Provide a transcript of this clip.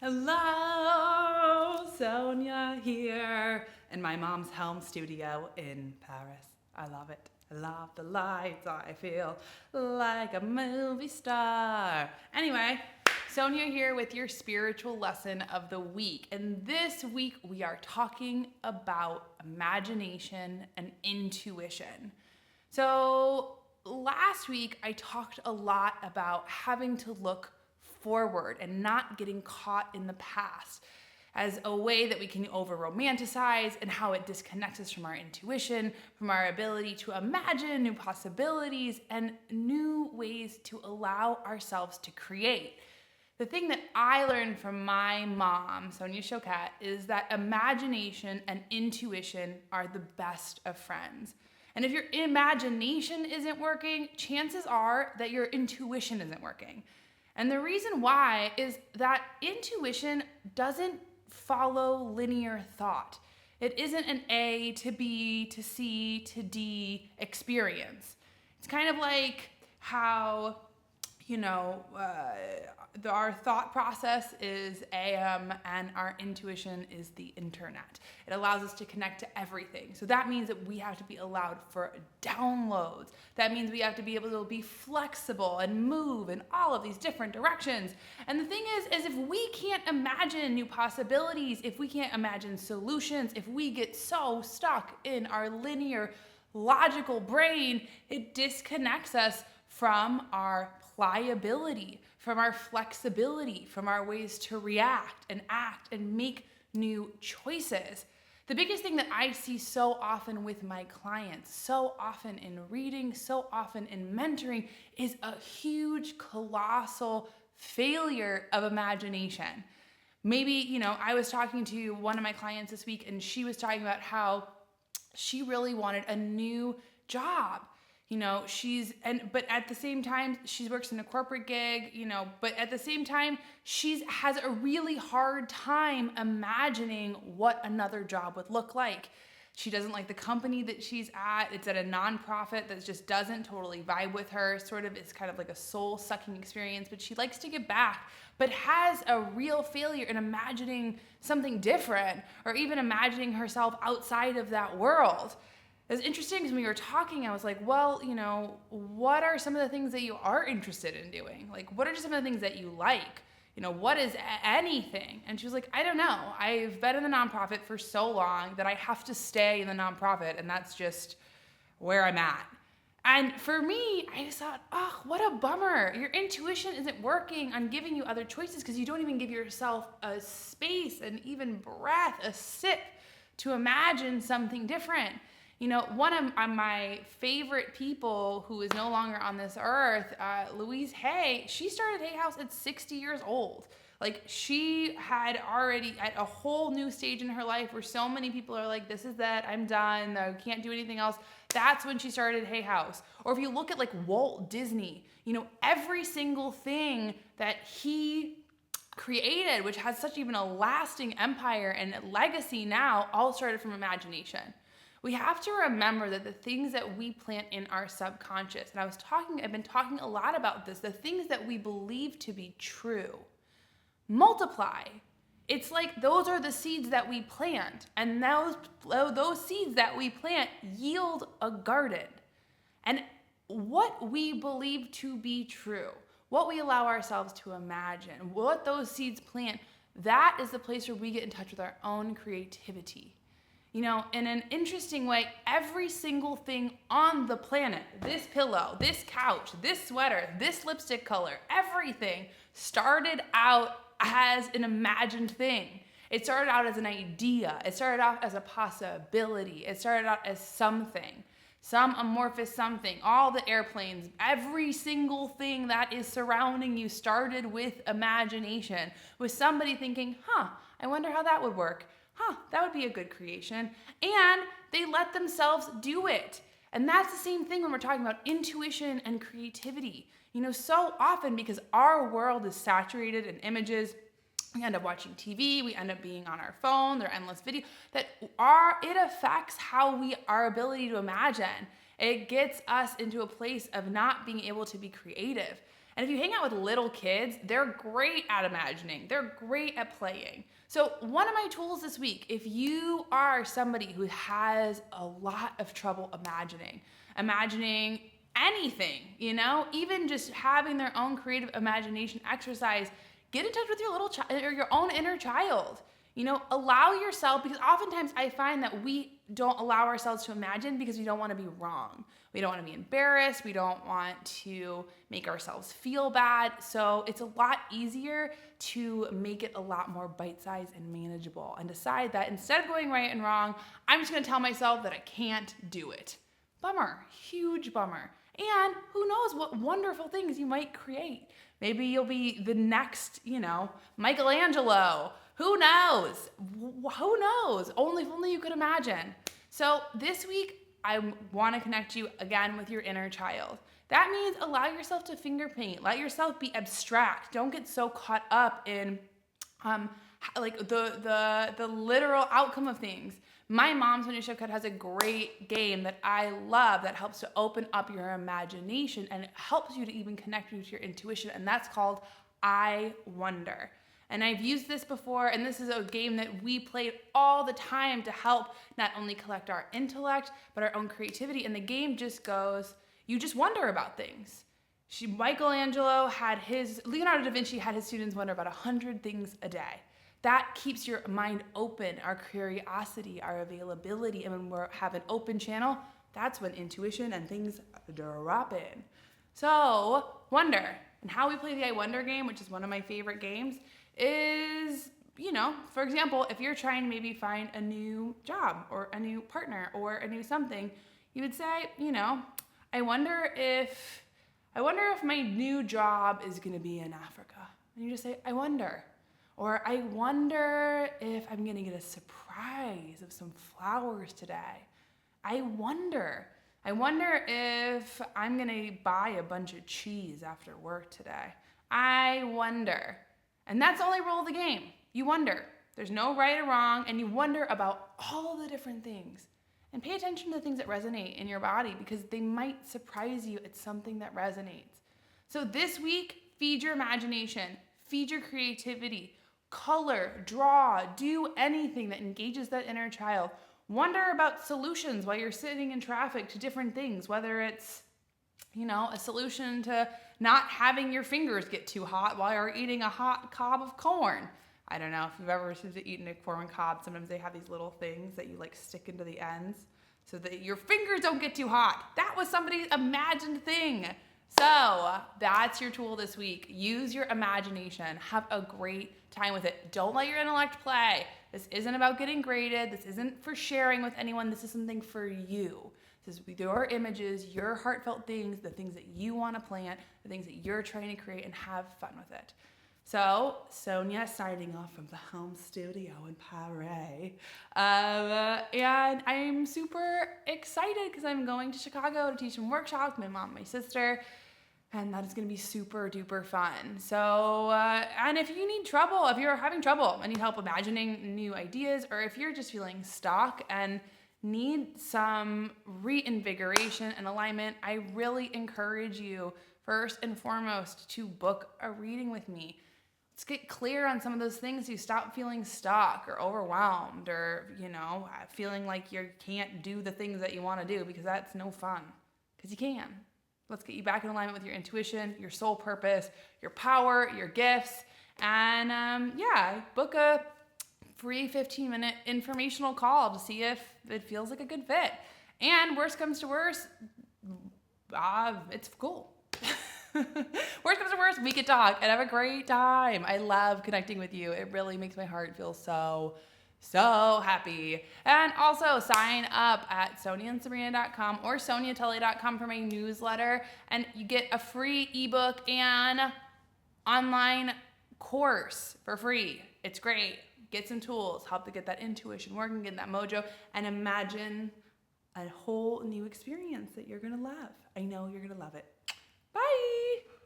Hello, Sonia here in my mom's home studio in Paris. I love it. I love the lights. I feel like a movie star. Anyway, Sonia here with your spiritual lesson of the week. And this week we are talking about imagination and intuition. So last week I talked a lot about having to look forward and not getting caught in the past as a way that we can over romanticize, and how it disconnects us from our intuition, from our ability to imagine new possibilities and new ways to allow ourselves to create. The thing that I learned from my mom, Sonia Choquette, is that imagination and intuition are the best of friends. And if your imagination isn't working, chances are that your intuition isn't working. And the reason why is that intuition doesn't follow linear thought. It isn't an A to B to C to D experience. It's kind of like how, our thought process is AM and our intuition is the internet. It allows us to connect to everything. So that means that we have to be allowed for downloads. That means we have to be able to be flexible and move in all of these different directions. And the thing is if we can't imagine new possibilities, if we can't imagine solutions, if we get so stuck in our linear, logical brain, it disconnects us from our pliability, from our flexibility, from our ways to react and act and make new choices. The biggest thing that I see so often with my clients, so often in reading, so often in mentoring, is a huge, colossal failure of imagination. Maybe, I was talking to one of my clients this week, and she was talking about how she really wanted a new job. But at the same time, she works in a corporate gig, but at the same time, she has a really hard time imagining what another job would look like. She doesn't like the company that she's at. It's at a nonprofit that just doesn't totally vibe with her. Sort of, it's kind of like a soul-sucking experience, but she likes to give back, but has a real failure in imagining something different, or even imagining herself outside of that world. It was interesting because when we were talking, I was like, well, what are some of the things that you are interested in doing? Like, what are some of the things that you like? What is anything? And she was like, I don't know. I've been in the nonprofit for so long that I have to stay in the nonprofit, and that's just where I'm at. And for me, I just thought, oh, what a bummer. Your intuition isn't working on giving you other choices because you don't even give yourself a space, and even breath, a sip to imagine something different. One of my favorite people who is no longer on this earth, Louise Hay, she started Hay House at 60 years old. Like, she had already at a whole new stage in her life where so many people are like, this is that, I'm done, I can't do anything else. That's when she started Hay House. Or if you look at like Walt Disney, every single thing that he created, which has such even a lasting empire and legacy now, all started from imagination. We have to remember that the things that we plant in our subconscious, and I've been talking a lot about this, the things that we believe to be true, multiply. It's like those are the seeds that we plant, and those seeds that we plant yield a garden. And what we believe to be true, what we allow ourselves to imagine, what those seeds plant, that is the place where we get in touch with our own creativity. In an interesting way, every single thing on the planet, this pillow, this couch, this sweater, this lipstick color, everything started out as an imagined thing. It started out as an idea. It started out as a possibility. It started out as something, some amorphous something. All the airplanes, every single thing that is surrounding you started with imagination, with somebody thinking, I wonder how that would work. That would be a good creation. And they let themselves do it. And that's the same thing when we're talking about intuition and creativity. So often, because our world is saturated in images, we end up watching TV, we end up being on our phone, there are endless videos, it affects our ability to imagine. It gets us into a place of not being able to be creative. And if you hang out with little kids, they're great at imagining. They're great at playing. So one of my tools this week, if you are somebody who has a lot of trouble imagining anything, even just having their own creative imagination exercise, get in touch with your little child or your own inner child. Allow yourself, because oftentimes I find that we don't allow ourselves to imagine because we don't want to be wrong. We don't want to be embarrassed. We don't want to make ourselves feel bad. So it's a lot easier to make it a lot more bite-sized and manageable and decide that instead of going right and wrong, I'm just going to tell myself that I can't do it. Bummer, huge bummer. And who knows what wonderful things you might create. Maybe you'll be the next, Michelangelo. Who knows? Who knows? Only you could imagine. So this week, I want to connect you again with your inner child. That means allow yourself to finger paint. Let yourself be abstract. Don't get so caught up in the literal outcome of things. My mom's Sonia has a great game that I love that helps to open up your imagination and it helps you to even connect with your intuition, and that's called I Wonder. And I've used this before, and this is a game that we played all the time to help not only collect our intellect, but our own creativity. And the game just goes, you just wonder about things. Leonardo da Vinci had his students wonder about 100 things a day. That keeps your mind open, our curiosity, our availability. And when we have an open channel, that's when intuition and things drop in. So, wonder. And how we play the I Wonder game, which is one of my favorite games, is, for example, if you're trying to maybe find a new job or a new partner or a new something, you would say, I wonder if my new job is going to be in Africa. And you just say, I wonder. Or I wonder if I'm going to get a surprise of some flowers today. I wonder if I'm going to buy a bunch of cheese after work today. I wonder. And that's the only rule of the game. You wonder. There's no right or wrong, and you wonder about all the different things. And pay attention to the things that resonate in your body because they might surprise you at something that resonates. So this week, feed your imagination, feed your creativity, color, draw, do anything that engages that inner child. Wonder about solutions while you're sitting in traffic to different things, whether it's a solution to not having your fingers get too hot while you're eating a hot cob of corn. I don't know if you've ever eaten a corn cob. Sometimes they have these little things that you stick into the ends so that your fingers don't get too hot. That was somebody's imagined thing. So that's your tool this week. Use your imagination. Have a great time with it. Don't let your intellect play. This isn't about getting graded. This isn't for sharing with anyone. This is something for you. This is your images, your heartfelt things, the things that you want to plant, the things that you're trying to create, and have fun with it. So, Sonia signing off from the home studio in Paris. And I'm super excited because I'm going to Chicago to teach some workshops, my mom, my sister, and that is going to be super duper fun. So, and if you need trouble, if you're having trouble and need help imagining new ideas, or if you're just feeling stuck and need some reinvigoration and alignment, I really encourage you, first and foremost, to book a reading with me. Let's get clear on some of those things so you stop feeling stuck or overwhelmed or, feeling like you can't do the things that you want to do, because that's no fun, because you can. Let's get you back in alignment with your intuition, your soul purpose, your power, your gifts, and book a free 15-minute informational call to see if it feels like a good fit. And worst comes to worst, it's cool. Worst comes to worst, we could talk and have a great time. I love connecting with you. It really makes my heart feel so happy. And also sign up at soniaandsabrina.com or soniatully.com for my newsletter, and you get a free ebook and online course for free. It's great. Get some tools, help to get that intuition working, get that mojo, and imagine a whole new experience that you're gonna love. I know you're gonna love it.